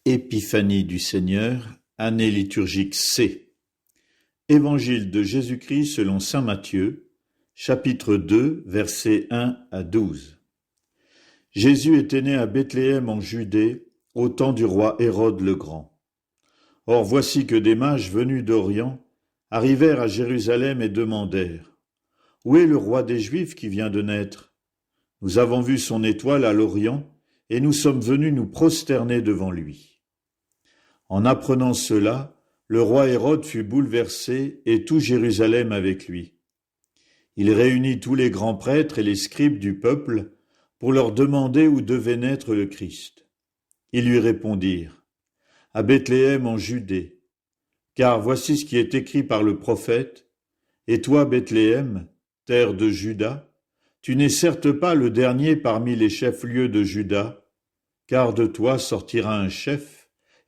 Épiphanie du Seigneur, année liturgique C. Évangile de Jésus-Christ selon saint Matthieu, chapitre 2, versets 1 à 12. Jésus était né à Bethléem en Judée, au temps du roi Hérode le Grand. Or voici que des mages venus d'Orient arrivèrent à Jérusalem et demandèrent : « Où est le roi des Juifs qui vient de naître ? Nous avons vu son étoile à l'Orient, et nous sommes venus nous prosterner devant lui. » En apprenant cela, le roi Hérode fut bouleversé et tout Jérusalem avec lui. Il réunit tous les grands prêtres et les scribes du peuple pour leur demander où devait naître le Christ. Ils lui répondirent : « À Bethléem en Judée, car voici ce qui est écrit par le prophète : Et toi, Bethléem, terre de Juda, tu n'es certes pas le dernier parmi les chefs-lieux de Juda, car de toi sortira un chef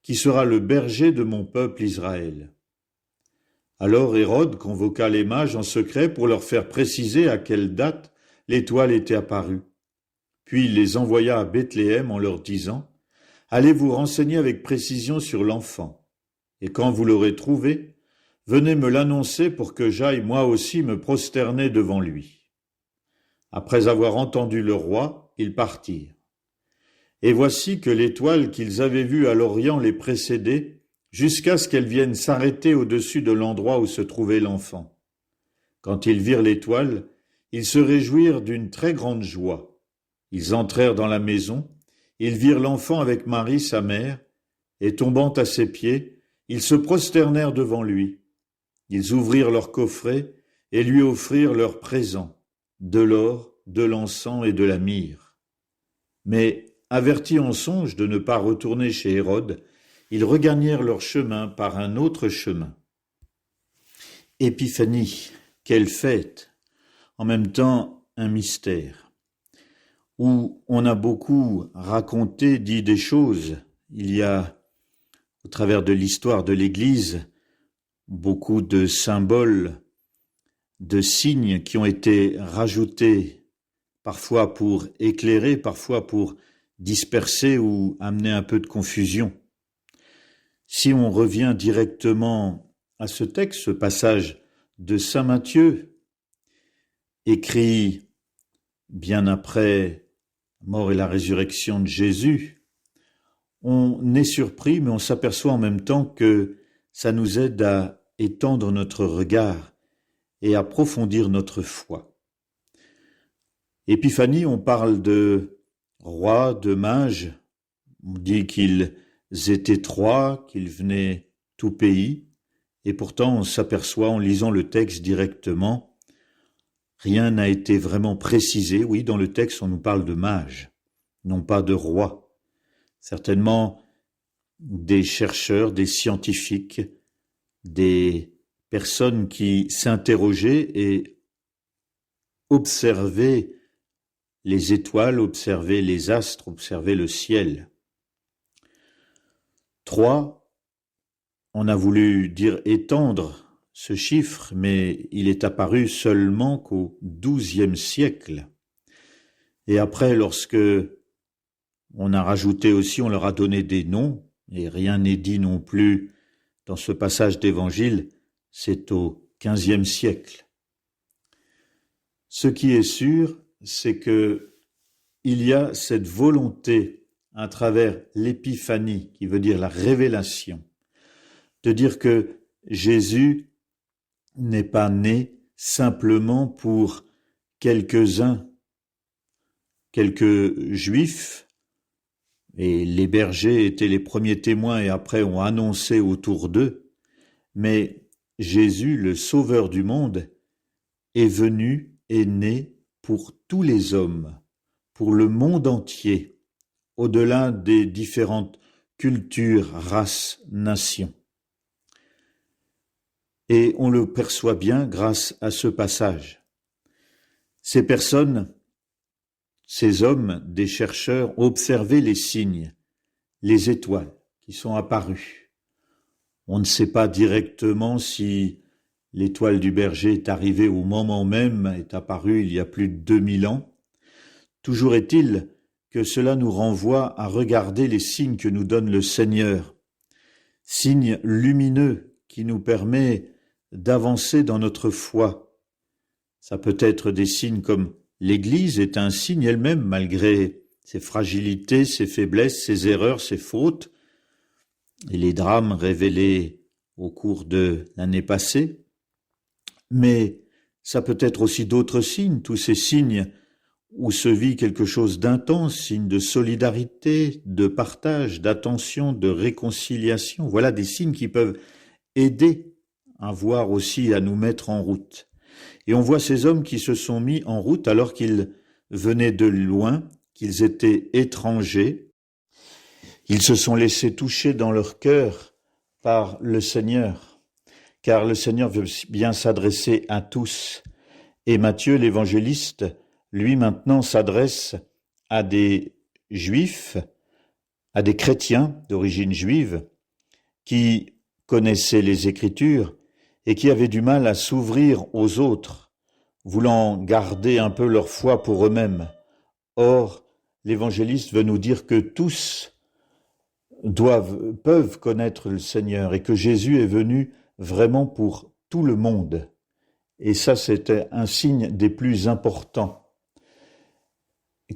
qui sera le berger de mon peuple Israël. » Alors Hérode convoqua les mages en secret pour leur faire préciser à quelle date l'étoile était apparue. Puis il les envoya à Bethléem en leur disant : « Allez vous renseigner avec précision sur l'enfant, et quand vous l'aurez trouvé, venez me l'annoncer pour que j'aille moi aussi me prosterner devant lui. » Après avoir entendu le roi, ils partirent. Et voici que l'étoile qu'ils avaient vue à l'Orient les précédait, jusqu'à ce qu'elle vienne s'arrêter au-dessus de l'endroit où se trouvait l'enfant. Quand ils virent l'étoile, ils se réjouirent d'une très grande joie. Ils entrèrent dans la maison, ils virent l'enfant avec Marie, sa mère, et tombant à ses pieds, ils se prosternèrent devant lui. Ils ouvrirent leur coffret et lui offrirent leurs présents, de l'or, de l'encens et de la myrrhe. Mais avertis en songe de ne pas retourner chez Hérode, ils regagnèrent leur chemin par un autre chemin. Épiphanie, quelle fête, en même temps un mystère, où on a beaucoup raconté, dit des choses. Il y a, au travers de l'histoire de l'Église, beaucoup de symboles, de signes qui ont été rajoutés, parfois pour éclairer, parfois pour disperser ou amener un peu de confusion. Si on revient directement à ce texte, ce passage de saint Matthieu, écrit bien après la mort et la résurrection de Jésus, on est surpris, mais on s'aperçoit en même temps que ça nous aide à étendre notre regard et à approfondir notre foi. Épiphanie, on parle de rois, de mages, on dit qu'ils étaient trois, qu'ils venaient tout pays, et pourtant on s'aperçoit en lisant le texte directement, rien n'a été vraiment précisé. Oui, dans le texte on nous parle de mages, non pas de rois. Certainement des chercheurs, des scientifiques, des personnes qui s'interrogeaient et observaient les étoiles, observer les astres, observer le ciel. 3, on a voulu dire étendre ce chiffre, mais il est apparu seulement qu'au XIIe siècle. Et après, lorsque on a rajouté aussi, on leur a donné des noms, et rien n'est dit non plus dans ce passage d'évangile, c'est au XVe siècle. Ce qui est sûr, c'est que il y a cette volonté à travers l'épiphanie, qui veut dire la révélation, de dire que Jésus n'est pas né simplement pour quelques-uns, quelques juifs, et les bergers étaient les premiers témoins et après ont annoncé autour d'eux, mais Jésus, le Sauveur du monde, est venu, est né pour tous les hommes, pour le monde entier, au-delà des différentes cultures, races, nations. Et on le perçoit bien grâce à ce passage. Ces personnes, ces hommes, des chercheurs, ont observé les signes, les étoiles qui sont apparues. On ne sait pas directement si l'étoile du berger est arrivée au moment même, est apparue il y a plus de 2000 ans. Toujours est-il que cela nous renvoie à regarder les signes que nous donne le Seigneur, signes lumineux qui nous permettent d'avancer dans notre foi. Ça peut être des signes comme l'Église est un signe elle-même, malgré ses fragilités, ses faiblesses, ses erreurs, ses fautes, et les drames révélés au cours de l'année passée. Mais ça peut être aussi d'autres signes, tous ces signes où se vit quelque chose d'intense, signes de solidarité, de partage, d'attention, de réconciliation. Voilà des signes qui peuvent aider à voir aussi, à nous mettre en route. Et on voit ces hommes qui se sont mis en route alors qu'ils venaient de loin, qu'ils étaient étrangers. Ils se sont laissés toucher dans leur cœur par le Seigneur, car le Seigneur veut bien s'adresser à tous. Et Matthieu, l'évangéliste, lui maintenant s'adresse à des Juifs, à des chrétiens d'origine juive, qui connaissaient les Écritures et qui avaient du mal à s'ouvrir aux autres, voulant garder un peu leur foi pour eux-mêmes. Or, l'évangéliste veut nous dire que tous peuvent connaître le Seigneur et que Jésus est venu vraiment pour tout le monde. Et ça, c'était un signe des plus importants.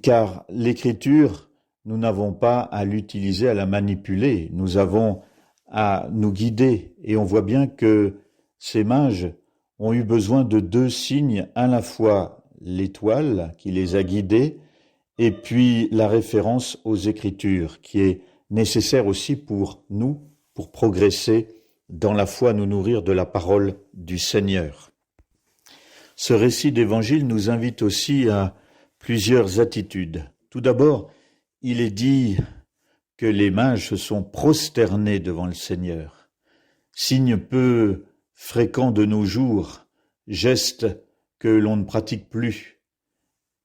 Car l'Écriture, nous n'avons pas à l'utiliser, à la manipuler. Nous avons à nous guider. Et on voit bien que ces mages ont eu besoin de deux signes, à la fois l'étoile qui les a guidés, et puis la référence aux Écritures, qui est nécessaire aussi pour nous, pour progresser dans la foi, nous nourrir de la parole du Seigneur. Ce récit d'évangile nous invite aussi à plusieurs attitudes. Tout d'abord, il est dit que les mages se sont prosternés devant le Seigneur. Signe peu fréquent de nos jours, geste que l'on ne pratique plus.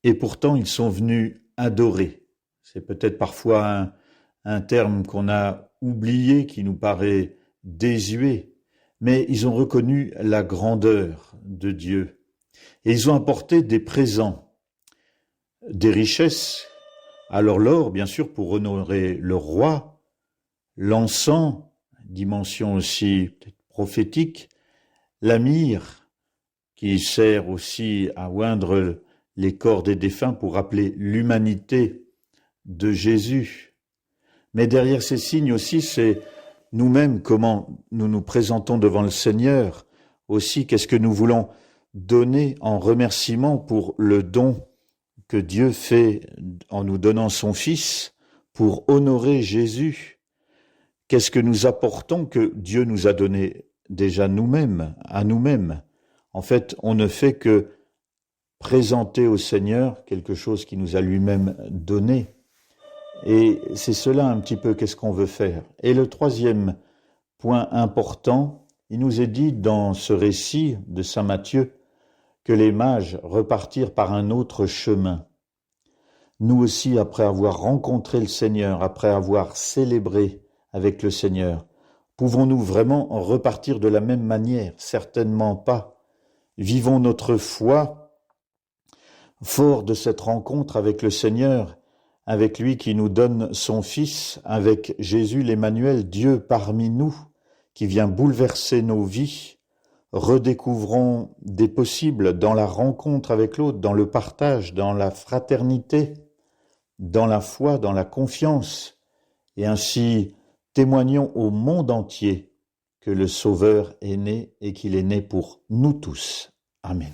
Et pourtant, ils sont venus adorer. C'est peut-être parfois un terme qu'on a oublié, qui nous paraît désuet, mais ils ont reconnu la grandeur de Dieu. Et ils ont apporté des présents, des richesses. Alors l'or, bien sûr, pour honorer le roi, l'encens, dimension aussi peut-être prophétique, la myrrhe, qui sert aussi à oindre les corps des défunts pour rappeler l'humanité de Jésus. Mais derrière ces signes aussi, c'est nous-mêmes, comment nous nous présentons devant le Seigneur. Aussi, qu'est-ce que nous voulons donner en remerciement pour le don que Dieu fait en nous donnant son Fils pour honorer Jésus. Qu'est-ce que nous apportons que Dieu nous a donné déjà nous-mêmes, à nous-mêmes? En fait, on ne fait que présenter au Seigneur quelque chose qui nous a lui-même donné. Et c'est cela un petit peu qu'est-ce qu'on veut faire. Et le troisième point important, il nous est dit dans ce récit de saint Matthieu que les mages repartirent par un autre chemin. Nous aussi, après avoir rencontré le Seigneur, après avoir célébré avec le Seigneur, pouvons-nous vraiment en repartir de la même manière? Certainement pas. Vivons notre foi fort de cette rencontre avec le Seigneur, avec lui qui nous donne son Fils, avec Jésus l'Emmanuel, Dieu parmi nous, qui vient bouleverser nos vies. Redécouvrons des possibles dans la rencontre avec l'autre, dans le partage, dans la fraternité, dans la foi, dans la confiance, et ainsi témoignons au monde entier que le Sauveur est né et qu'il est né pour nous tous. Amen.